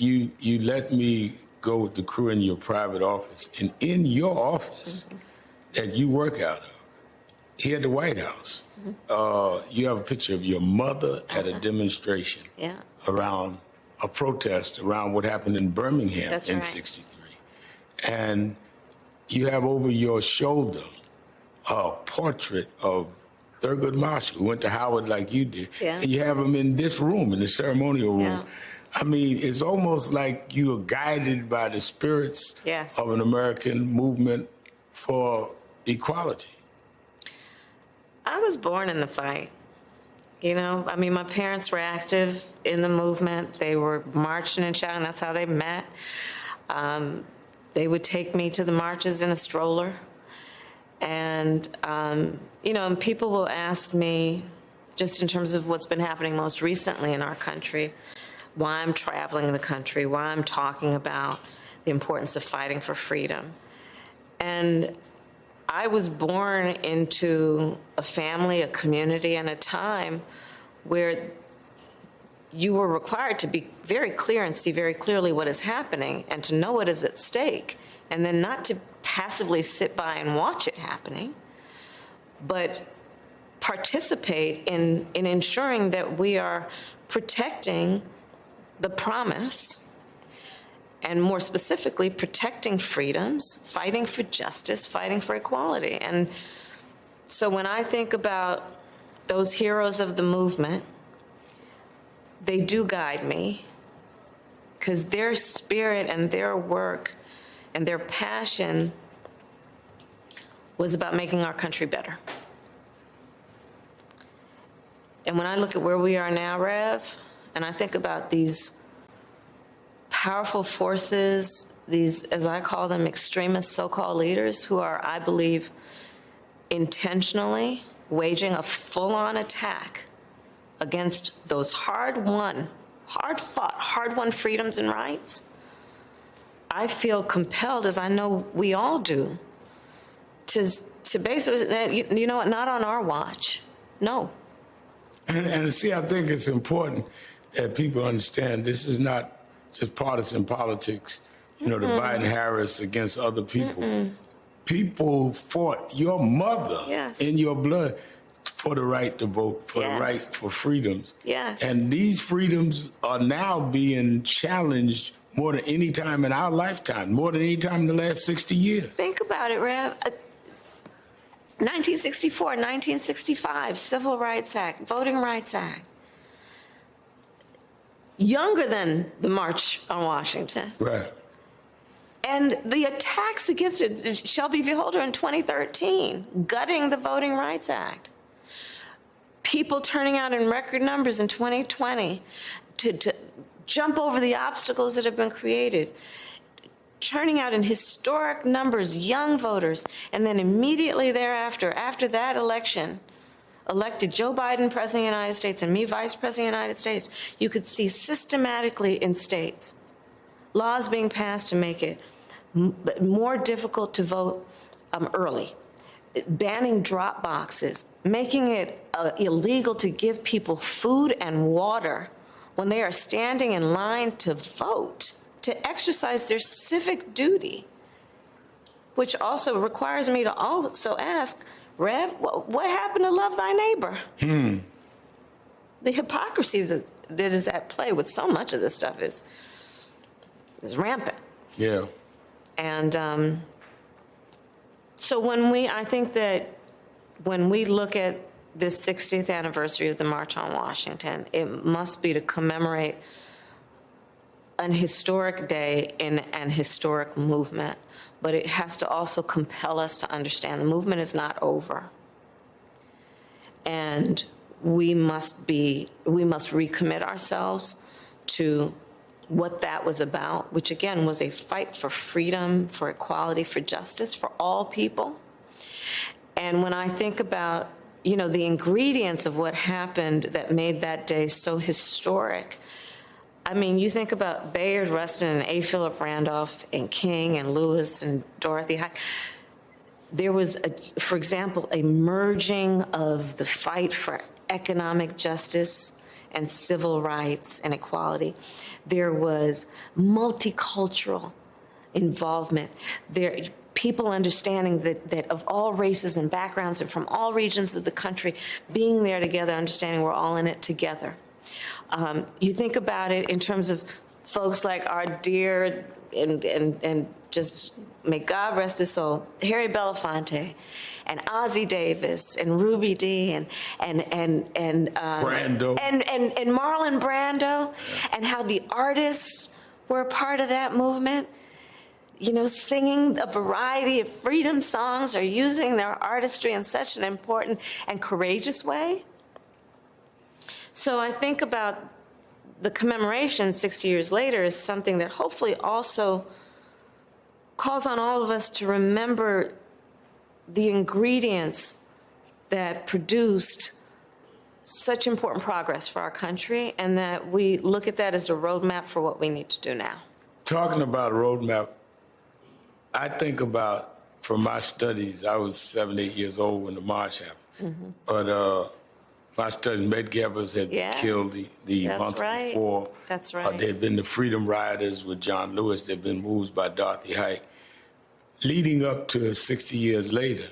you let me go with the crew in your private office, and in your office that you work out of, here at the White House, you have a picture of your mother at a demonstration around a protest around what happened in Birmingham in '63. And you have over your shoulder a portrait of Thurgood Marshall, who went to Howard like you did. And you have him in this room, in the ceremonial room. I mean, it's almost like you are guided by the spirits of an American movement for equality. I was born in the fight. You know, I mean, my parents were active in the movement. They were marching and shouting. That's how they met. They would take me to the marches in a stroller. And, you know, and people will ask me, just in terms of what's been happening most recently in our country, why I'm traveling the country, why I'm talking about the importance of fighting for freedom. And I was born into a family, a community, and a time where you were required to be very clear and see very clearly what is happening and to know what is at stake, and then not to passively sit by and watch it happening, but participate in ensuring that we are protecting the promise, and more specifically, protecting freedoms, fighting for justice, fighting for equality. And so when I think about those heroes of the movement, they do guide me, because their spirit and their work and their passion was about making our country better. And when I look at where we are now, Rev, and I think about these powerful forces, these, as I call them, extremist so-called leaders who are, I believe, intentionally waging a full-on attack against those hard-won, hard-fought, hard-won freedoms and rights, I feel compelled, as I know we all do, to basically, you know what, not on our watch, no. And see, I think it's important that people understand this is not just partisan politics, you know, the Biden-Harris against other people. People fought your mother in your blood for the right to vote, for the right for freedoms. And these freedoms are now being challenged more than any time in our lifetime, more than any time in the last 60 years. Think about it, Rev. 1964, 1965, Civil Rights Act, Voting Rights Act. Younger than the March on Washington. Right. And the attacks against it, Shelby V. Holder in 2013, gutting the Voting Rights Act. People turning out in record numbers in 2020 to jump over the obstacles that have been created. Turning out in historic numbers, young voters, and then immediately thereafter, after that election, elected Joe Biden President of the United States and me Vice President of the United States, you could see systematically in states laws being passed to make it more difficult to vote early, banning drop boxes, making it illegal to give people food and water when they are standing in line to vote, to exercise their civic duty, which also requires me to also ask, Rev, what happened to love thy neighbor? The hypocrisy that is at play with so much of this stuff is rampant. Yeah. And so I think that when we look at this 60th anniversary of the March on Washington, it must be to commemorate an historic day in an historic movement, but it has to also compel us to understand the movement is not over. And we must recommit ourselves to what that was about, which again was a fight for freedom, for equality, for justice, for all people. And when I think about, you know, the ingredients of what happened that made that day so historic, I mean, you think about Bayard Rustin and A. Philip Randolph and King and Lewis and Dorothy Height. There was, for example, a merging of the fight for economic justice and civil rights and equality. There was multicultural involvement. There, people understanding that of all races and backgrounds and from all regions of the country, being there together, understanding we're all in it together. You think about it in terms of folks like our dear and just may God rest his soul, Harry Belafonte, and Ozzie Davis, and Ruby Dee, and Brando, and Marlon Brando, and how the artists were a part of that movement. You know, singing a variety of freedom songs or using their artistry in such an important and courageous way. So I think about the commemoration 60 years later as something that hopefully also calls on all of us to remember the ingredients that produced such important progress for our country, and that we look at that as a roadmap for what we need to do now. Talking about roadmap, I think about, from my studies, I was 7, 8 years old when the march happened. But my studies, Medgar had killed the month before. That's right. There had been the Freedom Riders with John Lewis. There had been moves by Dorothy Height. Leading up to 60 years later,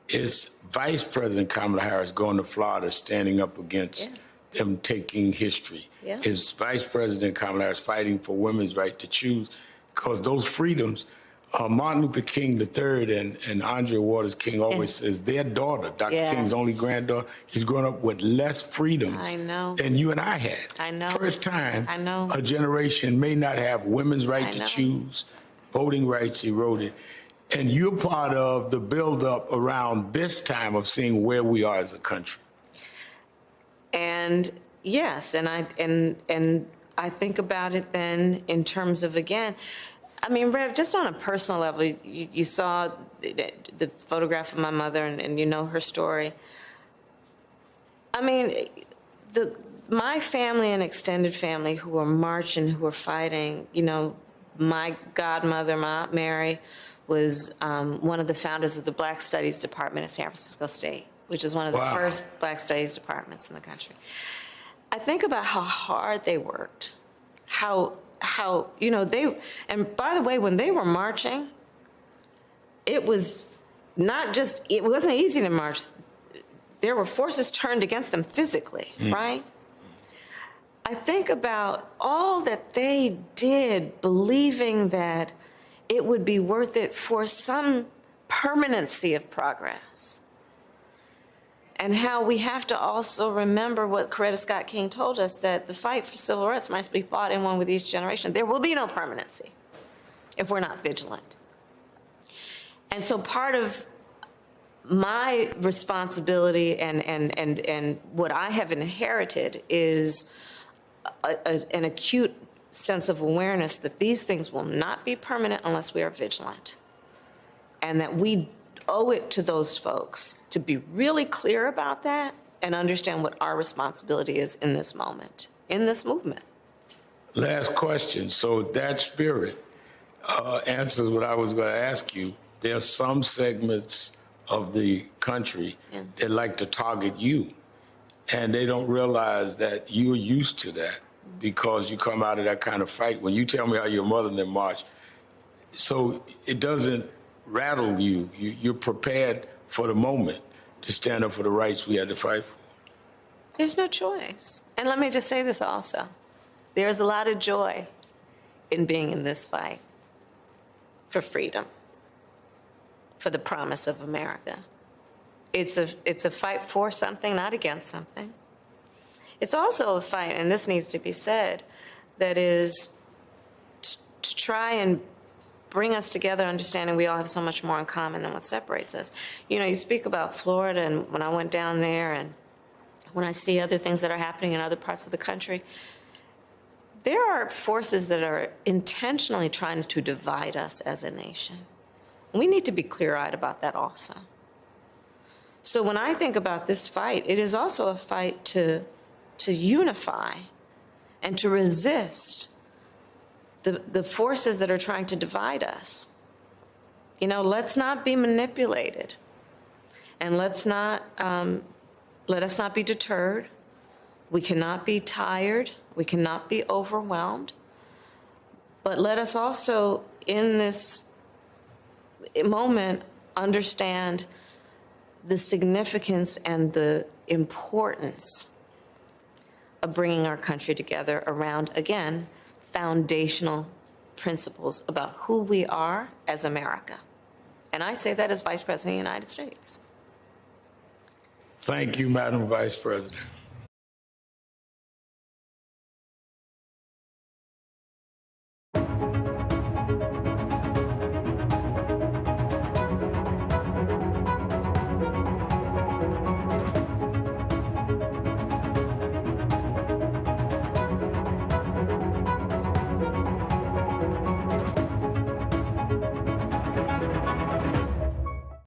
is Vice President Kamala Harris going to Florida, standing up against them taking history. Is Vice President Kamala Harris fighting for women's right to choose? Because those freedoms, Martin Luther King III and Andrea Waters King always says their daughter, Dr. King's only granddaughter, is growing up with less freedoms than you and I had. I know. First time a generation may not have women's right to choose, voting rights eroded. And you're part of the buildup around this time of seeing where we are as a country. And yes, and I think about it then in terms of, again, I mean, Rev, just on a personal level, you saw the photograph of my mother, and you know her story. I mean, my family and extended family who were marching, who were fighting, you know, my godmother, my Aunt Mary, was one of the founders of the Black Studies Department at San Francisco State, which is one of the first Black Studies departments in the country. I think about how hard they worked, how you know, and by the way, when they were marching, it was not just, it wasn't easy to march. There were forces turned against them physically, right? I think about all that they did, believing that it would be worth it for some permanency of progress. And how we have to also remember what Coretta Scott King told us, that the fight for civil rights must be fought in one with each generation. There will be no permanency if we're not vigilant. And so part of my responsibility and what I have inherited is an acute sense of awareness that these things will not be permanent unless we are vigilant. And that we owe it to those folks to be really clear about that and understand what our responsibility is in this moment, in this movement. Last question. So that spirit answers what I was going to ask you. There are some segments of the country that like to target you, and they don't realize that you're used to that because you come out of that kind of fight. When you tell me how your mother and them marched, so it doesn't rattle you. You're prepared for the moment to stand up for the rights we had to fight for. There's no choice. And let me just say this also. There's a lot of joy in being in this fight for freedom, for the promise of America. It's a fight for something, not against something. It's also a fight, and this needs to be said, that is to try and bring us together, understanding we all have so much more in common than what separates us. You know, you speak about Florida, and when I went down there and when I see other things that are happening in other parts of the country, there are forces that are intentionally trying to divide us as a nation. We need to be clear-eyed about that also. So when I think about this fight, it is also a fight to unify and to resist the forces that are trying to divide us. You know, let's not be manipulated, and let us not be deterred We cannot be tired. We cannot be overwhelmed. But let us also, in this moment, understand the significance and the importance of bringing our country together around, again, foundational principles about who we are as America. And I say that as Vice President of the United States. Thank you, Madam Vice President.